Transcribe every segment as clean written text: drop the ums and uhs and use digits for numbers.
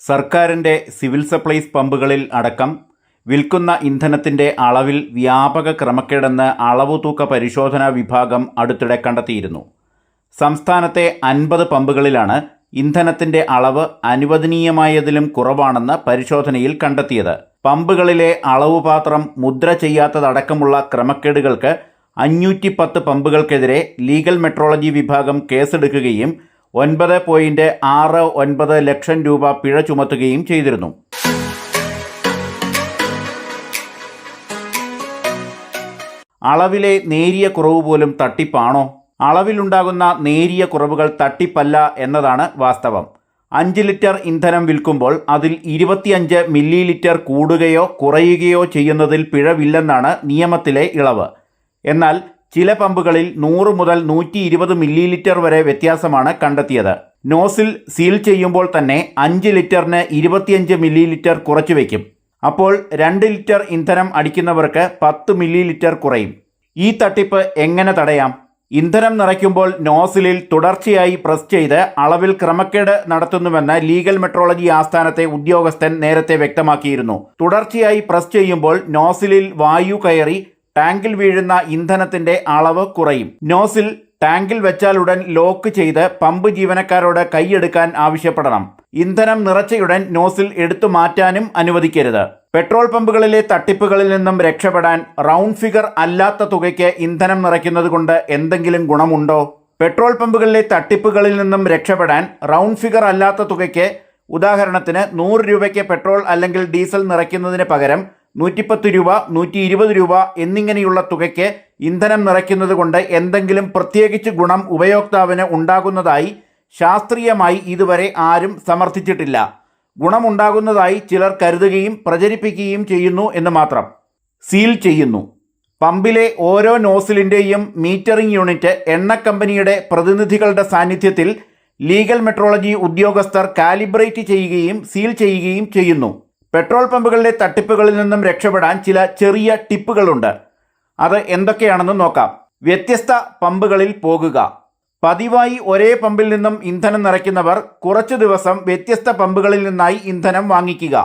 സർക്കാരിൻ്റെ civil supplies പമ്പുകളിൽ അടക്കം വിൽക്കുന്ന ഇന്ധനത്തിൻ്റെ അളവിൽ വ്യാപക ക്രമക്കേടെന്ന് അളവുതൂക്ക പരിശോധനാ വിഭാഗം അടുത്തിടെ കണ്ടെത്തിയിരുന്നു. സംസ്ഥാനത്തെ 50 പമ്പുകളിലാണ് ഇന്ധനത്തിൻ്റെ അളവ് അനുവദനീയമായതിലും കുറവാണെന്ന് പരിശോധനയിൽ കണ്ടെത്തിയത്. പമ്പുകളിലെ അളവുപാത്രം മുദ്ര ചെയ്യാത്തതടക്കമുള്ള ക്രമക്കേടുകൾക്ക് 510 പമ്പുകൾക്കെതിരെ ലീഗൽ മെട്രോളജി വിഭാഗം കേസെടുക്കുകയും 9.69 ലക്ഷം രൂപ പിഴ ചുമത്തുകയും ചെയ്തിരുന്നു. അളവിലെ നേരിയ കുറവ് പോലും തട്ടിപ്പാണോ? അളവിലുണ്ടാകുന്ന നേരിയ കുറവുകൾ തട്ടിപ്പല്ല എന്നതാണ് വാസ്തവം. 5 ലിറ്റർ ഇന്ധനം വിൽക്കുമ്പോൾ അതിൽ 25 മില്ലി ലിറ്റർ കൂടുകയോ കുറയുകയോ ചെയ്യുന്നതിൽ പിഴവില്ലെന്നാണ് നിയമത്തിലെ ഇളവ്. എന്നാൽ ചില പമ്പുകളിൽ 100 മുതൽ 120 മില്ലി ലിറ്റർ വരെ വ്യത്യാസമാണ് കണ്ടെത്തിയത്. നോസിൽ സീൽ ചെയ്യുമ്പോൾ തന്നെ 5 ലിറ്ററിന് 25 മില്ലി ലിറ്റർ കുറച്ചു വയ്ക്കും. അപ്പോൾ 2 ലിറ്റർ ഇന്ധനം അടിക്കുന്നവർക്ക് 10 മില്ലി ലിറ്റർ കുറയും. ഈ തട്ടിപ്പ് എങ്ങനെ തടയാം? ഇന്ധനം നിറയ്ക്കുമ്പോൾ നോസിലിൽ തുടർച്ചയായി പ്രസ് ചെയ്ത് അളവിൽ ക്രമക്കേട് നടത്തുന്നുവെന്ന് ലീഗൽ മെട്രോളജി ആസ്ഥാനത്തെ ഉദ്യോഗസ്ഥൻ നേരത്തെ വ്യക്തമാക്കിയിരുന്നു. തുടർച്ചയായി പ്രസ് ചെയ്യുമ്പോൾ നോസിലിൽ വായു കയറി ടാങ്കിൽ വീഴുന്ന ഇന്ധനത്തിന്റെ അളവ് കുറയും. നോസിൽ ടാങ്കിൽ വെച്ചാലുടൻ ലോക്ക് ചെയ്ത് പമ്പ് ജീവനക്കാരോട് കൈയെടുക്കാൻ ആവശ്യപ്പെടണം. ഇന്ധനം നിറച്ചയുടൻ നോസിൽ എടുത്തു മാറ്റാനും അനുവദിക്കരുത്. പെട്രോൾ പമ്പുകളിലെ തട്ടിപ്പുകളിൽ നിന്നും രക്ഷപ്പെടാൻ റൗണ്ട് ഫിഗർ അല്ലാത്ത തുകയ്ക്ക് ഇന്ധനം നിറയ്ക്കുന്നത് കൊണ്ട് എന്തെങ്കിലും ഗുണമുണ്ടോ? പെട്രോൾ പമ്പുകളിലെ തട്ടിപ്പുകളിൽ നിന്നും രക്ഷപ്പെടാൻ റൗണ്ട് ഫിഗർ അല്ലാത്ത തുകയ്ക്ക്, ഉദാഹരണത്തിന് 100 രൂപയ്ക്ക് പെട്രോൾ അല്ലെങ്കിൽ ഡീസൽ നിറയ്ക്കുന്നതിന് പകരം 110 രൂപ, 120 രൂപ എന്നിങ്ങനെയുള്ള തുകയ്ക്ക് ഇന്ധനം നിറയ്ക്കുന്നത് കൊണ്ട് എന്തെങ്കിലും പ്രത്യേകിച്ച് ഗുണം ഉപയോക്താവിന് ഉണ്ടാകുന്നതായി ശാസ്ത്രീയമായി ഇതുവരെ ആരും സമർത്ഥിച്ചിട്ടില്ല. ഗുണമുണ്ടാകുന്നതായി ചിലർ കരുതുകയും പ്രചരിപ്പിക്കുകയും ചെയ്യുന്നു എന്ന് മാത്രം. സീൽ ചെയ്യുന്നു. പമ്പിലെ ഓരോ നോസിലിൻ്റെയും മീറ്ററിംഗ് യൂണിറ്റ് എണ്ണ കമ്പനിയുടെ പ്രതിനിധികളുടെ സാന്നിധ്യത്തിൽ ലീഗൽ മെട്രോളജി ഉദ്യോഗസ്ഥർ കാലിബ്രേറ്റ് ചെയ്യുകയും സീൽ ചെയ്യുകയും ചെയ്യുന്നു. പെട്രോൾ പമ്പുകളിലെ തട്ടിപ്പുകളിൽ നിന്നും രക്ഷപ്പെടാൻ ചില ചെറിയ ടിപ്പുകളുണ്ട്. അത് എന്തൊക്കെയാണെന്ന് നോക്കാം. വ്യത്യസ്ത പമ്പുകളിൽ പോകുക. പതിവായി ഒരേ പമ്പിൽ നിന്നും ഇന്ധനം നിറയ്ക്കുന്നവർ കുറച്ചു ദിവസം വ്യത്യസ്ത പമ്പുകളിൽ നിന്നായി ഇന്ധനം വാങ്ങിക്കുക.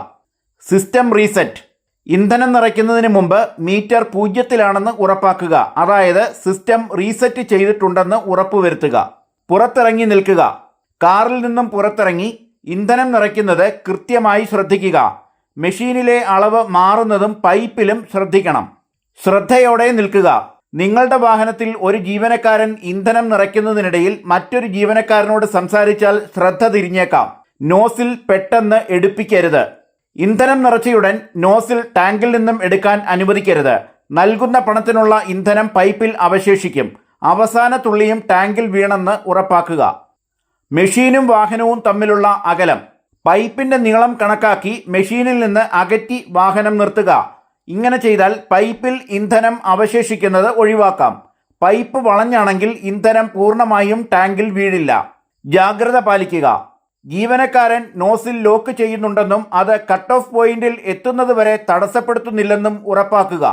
System reset. ഇന്ധനം നിറയ്ക്കുന്നതിന് മുമ്പ് മീറ്റർ 0-ലാണെന്ന് ഉറപ്പാക്കുക. അതായത് സിസ്റ്റം റീസെറ്റ് ചെയ്തിട്ടുണ്ടെന്ന് ഉറപ്പുവരുത്തുക. പുറത്തിറങ്ങി നിൽക്കുക. കാറിൽ നിന്നും പുറത്തിറങ്ങി ഇന്ധനം നിറയ്ക്കുന്നത് കൃത്യമായി ശ്രദ്ധിക്കുക. മെഷീനിലെ അളവ് മാറുന്നതും പൈപ്പിലും ശ്രദ്ധിക്കണം. ശ്രദ്ധയോടെ നിൽക്കുക. നിങ്ങളുടെ വാഹനത്തിൽ ഒരു ജീവനക്കാരൻ ഇന്ധനം നിറയ്ക്കുന്നതിനിടയിൽ മറ്റൊരു ജീവനക്കാരനോട് സംസാരിച്ചാൽ ശ്രദ്ധ തിരിഞ്ഞേക്കാം. നോസിൽ പെട്ടെന്ന് എടുപ്പിക്കരുത്. ഇന്ധനം നിറച്ചയുടൻ നോസിൽ ടാങ്കിൽ നിന്നും എടുക്കാൻ അനുവദിക്കരുത്. നൽകുന്ന പണത്തിനുള്ള ഇന്ധനം പൈപ്പിൽ അവശേഷിക്കും. അവസാന തുള്ളിയും ടാങ്കിൽ വീണെന്ന് ഉറപ്പാക്കുക. മെഷീനും വാഹനവും തമ്മിലുള്ള അകലം. പൈപ്പിന്റെ നീളം കണക്കാക്കി മെഷീനിൽ നിന്ന് അകറ്റി വാഹനം നിർത്തുക. ഇങ്ങനെ ചെയ്താൽ പൈപ്പിൽ ഇന്ധനം അവശേഷിക്കുന്നത് ഒഴിവാക്കാം. പൈപ്പ് വളഞ്ഞാണെങ്കിൽ ഇന്ധനം പൂർണ്ണമായും ടാങ്കിൽ വീഴില്ല. ജാഗ്രത പാലിക്കുക. ജീവനക്കാരൻ നോസിൽ ലോക്ക് ചെയ്യുന്നുണ്ടെന്നും അത് കട്ട് ഓഫ് പോയിന്റിൽ എത്തുന്നതുവരെ തടസ്സപ്പെടുത്തുന്നില്ലെന്നും ഉറപ്പാക്കുക.